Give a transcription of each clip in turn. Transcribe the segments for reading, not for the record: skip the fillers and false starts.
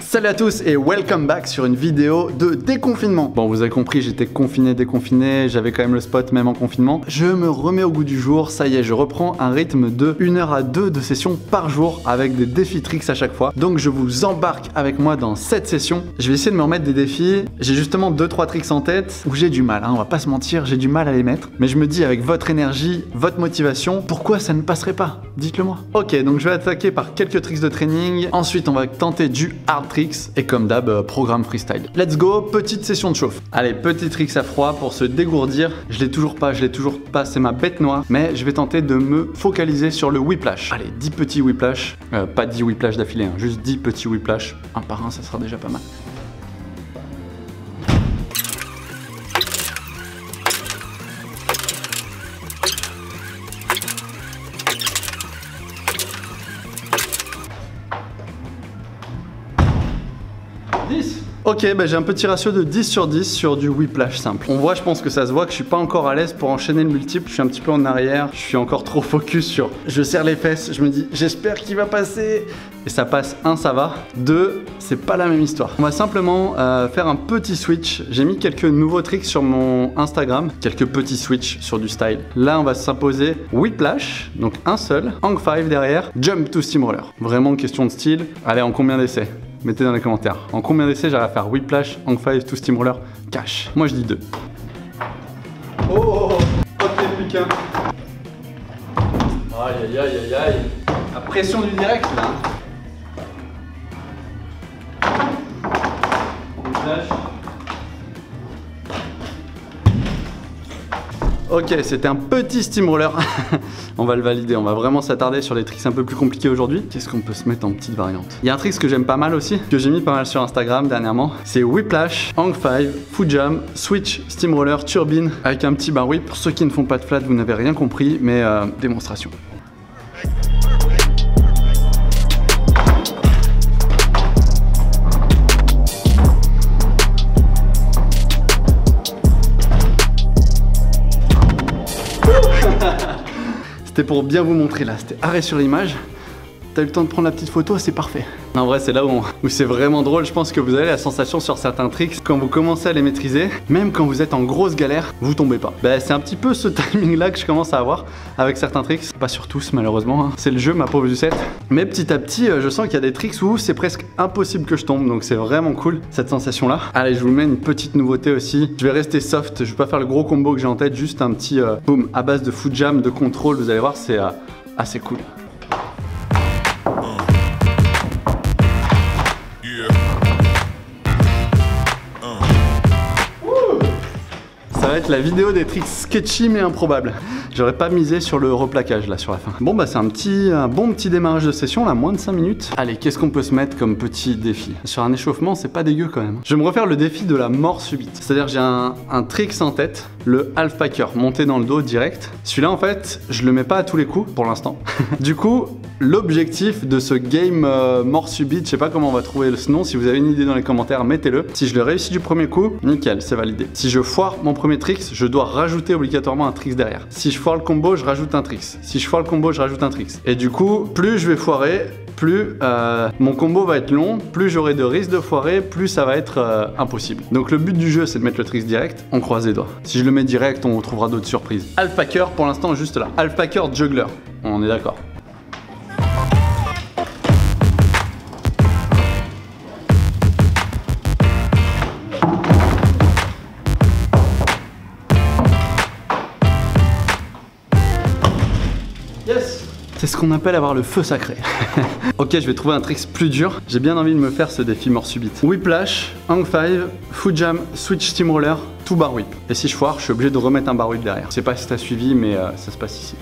Salut à tous et welcome back sur une vidéo de déconfinement. Bon, vous avez compris, j'étais déconfiné, j'avais quand même le spot même en confinement. Je me remets au goût du jour, ça y est, je reprends un rythme de 1 heure à 2 de sessions par jour avec des défis tricks à chaque fois. Donc je vous embarque avec moi dans cette session. Je vais essayer de me remettre des défis. J'ai justement 2-3 tricks en tête où j'ai du mal, on va pas se mentir, j'ai du mal à les mettre. Mais je me dis avec votre énergie, votre motivation, pourquoi ça ne passerait pas? Dites-le moi. Ok, donc je vais attaquer par quelques tricks de training. Ensuite, on va tenter du hard tricks. Et comme d'hab, programme freestyle. Let's go, petite session de chauffe. Allez, petit tricks à froid pour se dégourdir. Je l'ai toujours pas, c'est ma bête noire. Mais je vais tenter de me focaliser sur le whiplash. Allez, 10 petits whiplash. Pas 10 whiplash d'affilée, juste 10 petits whiplash. Un par un, ça sera déjà pas mal. Ok, bah j'ai un petit ratio de 10 sur 10 sur du whiplash simple. On voit, je pense que ça se voit que je suis pas encore à l'aise pour enchaîner le multiple. Je suis un petit peu en arrière, je suis encore trop focus sur... Je serre les fesses, je me dis j'espère qu'il va passer. Et ça passe, 1 ça va, 2 c'est pas la même histoire. On va simplement faire un petit switch. J'ai mis quelques nouveaux tricks sur mon Instagram, quelques petits switch sur du style. Là on va s'imposer whiplash, donc un seul, hang 5 derrière, jump to steamroller. Vraiment question de style. Allez, en combien d'essais? Mettez dans les commentaires. En combien d'essais j'arrive à faire whiplash, hang 5, to steamroller, cash? Moi je dis 2. Oh, ok, plus qu'un. Aïe aïe aïe aïe aïe. La pression du direct là. Whiplash. Ok, c'était un petit steamroller. On va le valider, on va vraiment s'attarder sur les tricks un peu plus compliqués aujourd'hui. Qu'est-ce qu'on peut se mettre en petite variante? Il y a un trick que j'aime pas mal aussi, que j'ai mis pas mal sur Instagram dernièrement. C'est whiplash, hang 5, foot jump, switch, steamroller, turbine, avec un petit bar whip. Pour ceux qui ne font pas de flat, vous n'avez rien compris, mais démonstration. C'était pour bien vous montrer là, c'était arrêt sur l'image. T'as eu le temps de prendre la petite photo, c'est parfait. En vrai, c'est là où c'est vraiment drôle. Je pense que vous avez la sensation sur certains tricks, quand vous commencez à les maîtriser, même quand vous êtes en grosse galère, vous tombez pas. Bah, c'est un petit peu ce timing là que je commence à avoir avec certains tricks. Pas sur tous malheureusement, c'est le jeu, ma pauvre Lucette. Mais petit à petit, je sens qu'il y a des tricks où c'est presque impossible que je tombe. Donc c'est vraiment cool cette sensation là. Allez, je vous mets une petite nouveauté aussi. Je vais rester soft, je vais pas faire le gros combo que j'ai en tête, juste un petit boom à base de foot jam, de contrôle. Vous allez voir, c'est assez cool. Ça va être la vidéo des tricks sketchy mais improbables. J'aurais pas misé sur le replaquage là sur la fin. Bon bah c'est un bon petit démarrage de session là, moins de 5 minutes. Allez, qu'est-ce qu'on peut se mettre comme petit défi? Sur un échauffement, c'est pas dégueu quand même. Je vais me refaire le défi de la mort subite. C'est-à-dire j'ai un tricks en tête, le half packer, monté dans le dos direct. Celui-là en fait, je le mets pas à tous les coups pour l'instant. Du coup, l'objectif de ce game mort subite, je sais pas comment on va trouver ce nom, si vous avez une idée dans les commentaires, mettez-le. Si je le réussis du premier coup, nickel, c'est validé. Si je foire mon premier tricks, je dois rajouter obligatoirement un tricks derrière. Si je foire le combo, je rajoute un tricks. Si je foire le combo, je rajoute un tricks. Et du coup, plus je vais foirer, plus mon combo va être long, plus j'aurai de risques de foirer, plus ça va être impossible. Donc le but du jeu, c'est de mettre le tricks direct, on croise les doigts. Si je le mets direct, on trouvera d'autres surprises. Half packer, pour l'instant, juste là. Half packer juggler, on est d'accord. C'est ce qu'on appelle avoir le feu sacré. Ok, je vais trouver un trick plus dur. J'ai bien envie de me faire ce défi mort subite. Whiplash, hang 5, foot jam, switch steamroller, tout bar whip. Et si je foire, je suis obligé de remettre un bar whip derrière. Je sais pas si t'as suivi, mais ça se passe ici.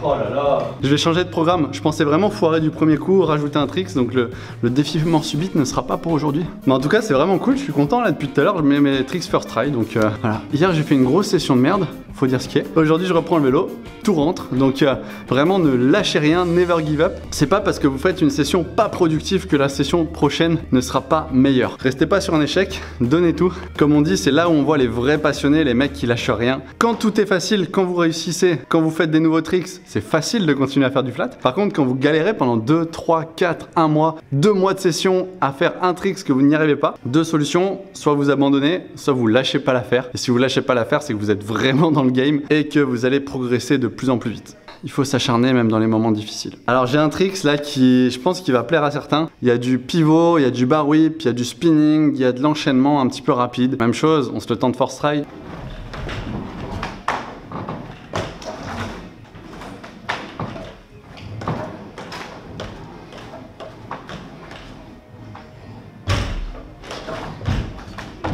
Oh là là! Je vais changer de programme. Je pensais vraiment foirer du premier coup, rajouter un tricks, donc le défi mort subite ne sera pas pour aujourd'hui. Mais en tout cas, c'est vraiment cool. Je suis content là depuis tout à l'heure. Je mets mes tricks first try, donc voilà. Hier, j'ai fait une grosse session de merde. Faut dire ce qui est. Aujourd'hui, je reprends le vélo. Tout rentre. Donc vraiment, ne lâchez rien. Never give up. C'est pas parce que vous faites une session pas productive que la session prochaine ne sera pas meilleure. Restez pas sur un échec. Donnez tout. Comme on dit, c'est là où on voit les vrais passionnés, les mecs qui lâchent rien. Quand tout est facile, quand vous réussissez, quand vous faites des nouveaux tricks, c'est facile de continuer à faire du flat. Par contre, quand vous galérez pendant 2, 3, 4, 1 mois, 2 mois de session à faire un trick que vous n'y arrivez pas, deux solutions, soit vous abandonnez, soit vous lâchez pas l'affaire. Et si vous lâchez pas l'affaire, c'est que vous êtes vraiment dans le game et que vous allez progresser de plus en plus vite. Il faut s'acharner même dans les moments difficiles. Alors j'ai un trick là qui, je pense, qui va plaire à certains. Il y a du pivot, il y a du bar whip, il y a du spinning, il y a de l'enchaînement un petit peu rapide. Même chose, on se le tente de force try.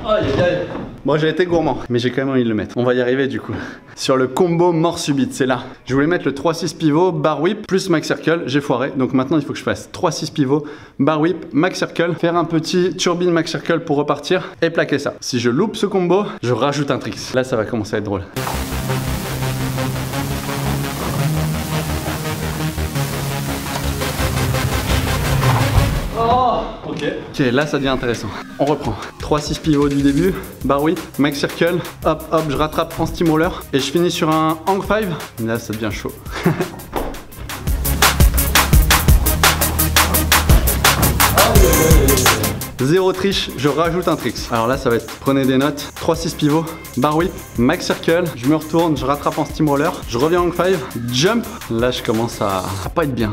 Aïe aïe aïe. Bon, j'ai été gourmand, mais j'ai quand même envie de le mettre. On va y arriver du coup. Sur le combo mort subite, c'est là. Je voulais mettre le 3-6 pivot, bar whip, plus max circle. J'ai foiré, donc maintenant il faut que je fasse 3-6 pivot, bar whip, max circle, faire un petit turbine max circle pour repartir et plaquer ça. Si je loupe ce combo, je rajoute un tricks. Là, ça va commencer à être drôle. Ok, là ça devient intéressant. On reprend. 3-6 pivots du début, bar whip, max circle, hop hop, je rattrape en steamroller et je finis sur un hang 5. Là ça devient chaud. Zéro triche, je rajoute un tricks. Alors là ça va être, prenez des notes, 3-6 pivots, bar whip, max circle, je me retourne, je rattrape en steamroller, je reviens en hang 5, jump. Là je commence à pas être bien.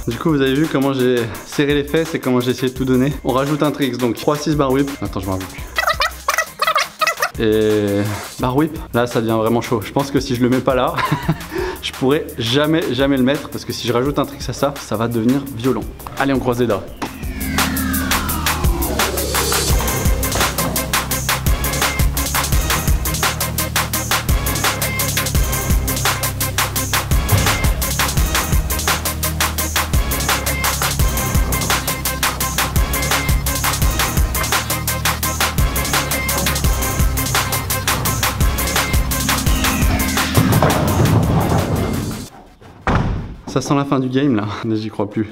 Du coup, vous avez vu comment j'ai serré les fesses et comment j'ai essayé de tout donner. On rajoute un tricks, donc 3-6 bar whip. Attends, je me rappelle plus. Et bar whip, là ça devient vraiment chaud. Je pense que si je le mets pas là, je pourrais jamais le mettre. Parce que si je rajoute un tricks à ça, ça va devenir violent. Allez, on croise les doigts. Ça sent la fin du game là, j'y crois plus.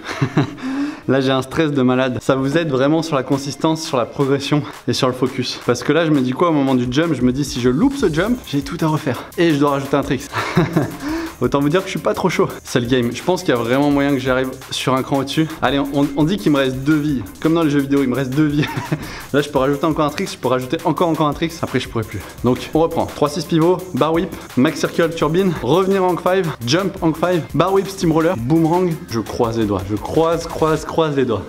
Là j'ai un stress de malade. Ça vous aide vraiment sur la consistance, sur la progression et sur le focus. Parce que là je me dis quoi au moment du jump? Je me dis si je loupe ce jump, j'ai tout à refaire. Et je dois rajouter un trick. Autant vous dire que je suis pas trop chaud. C'est le game. Je pense qu'il y a vraiment moyen que j'arrive sur un cran au-dessus. Allez, on dit qu'il me reste 2 vies. Comme dans les jeux vidéo, il me reste 2 vies. Là, je peux rajouter encore un trick. Je peux rajouter encore un trick. Après, je pourrais plus. Donc, on reprend. 3-6 pivot, bar whip, max circle, turbine, revenir en hang 5, jump hang 5, bar whip, steamroller, boomerang. Je croise les doigts. Je croise les doigts.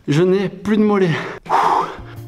Je n'ai plus de mollets.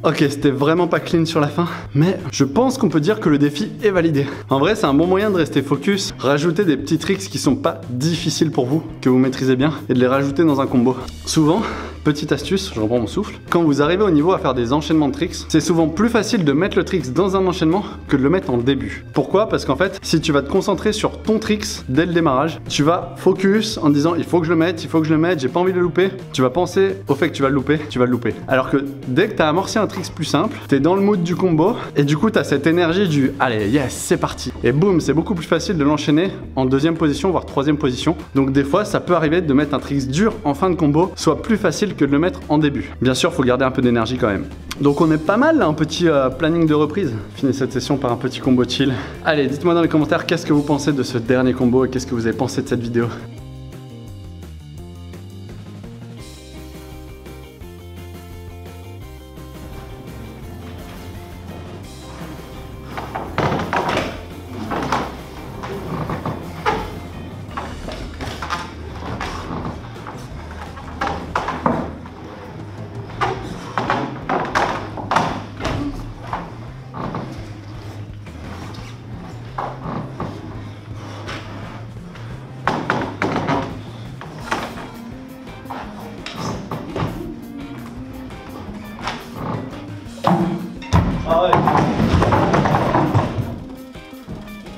Ok, c'était vraiment pas clean sur la fin, mais je pense qu'on peut dire que le défi est validé. En vrai, c'est un bon moyen de rester focus, rajouter des petits tricks qui sont pas difficiles pour vous, que vous maîtrisez bien, et de les rajouter dans un combo. Souvent, Petite astuce, je reprends mon souffle. Quand vous arrivez au niveau à faire des enchaînements de tricks, c'est souvent plus facile de mettre le tricks dans un enchaînement que de le mettre en début. Pourquoi? Parce qu'en fait, si tu vas te concentrer sur ton tricks dès le démarrage, tu vas focus en disant il faut que je le mette, il faut que je le mette, j'ai pas envie de le louper. Tu vas penser au fait que tu vas le louper, tu vas le louper. Alors que dès que tu as amorcé un tricks plus simple, tu es dans le mood du combo et du coup tu as cette énergie du allez, yes, c'est parti. Et boum, c'est beaucoup plus facile de l'enchaîner en deuxième position, voire troisième position. Donc des fois, ça peut arriver de mettre un tricks dur en fin de combo, soit plus facile que de le mettre en début. Bien sûr, faut garder un peu d'énergie quand même. Donc on est pas mal là, un petit planning de reprise. Finissez cette session par un petit combo chill. Allez, dites-moi dans les commentaires qu'est-ce que vous pensez de ce dernier combo et qu'est-ce que vous avez pensé de cette vidéo.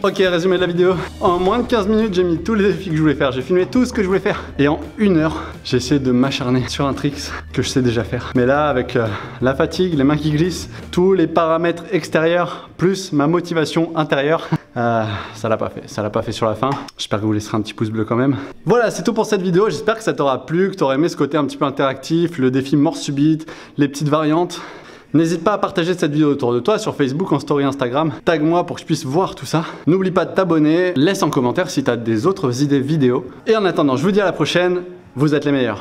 Ok, résumé de la vidéo. En moins de 15 minutes, j'ai mis tous les défis que je voulais faire. J'ai filmé tout ce que je voulais faire. Et en 1 heure, j'ai essayé de m'acharner sur un tricks que je sais déjà faire. Mais là, avec la fatigue, les mains qui glissent, tous les paramètres extérieurs, plus ma motivation intérieure, ça l'a pas fait. Ça l'a pas fait sur la fin. J'espère que vous laisserez un petit pouce bleu quand même. Voilà, c'est tout pour cette vidéo. J'espère que ça t'aura plu, que t'auras aimé ce côté un petit peu interactif, le défi mort subite, les petites variantes. N'hésite pas à partager cette vidéo autour de toi sur Facebook, en story Instagram. Tag-moi pour que je puisse voir tout ça. N'oublie pas de t'abonner, laisse en commentaire si tu as des autres idées vidéo. Et en attendant, je vous dis à la prochaine, vous êtes les meilleurs.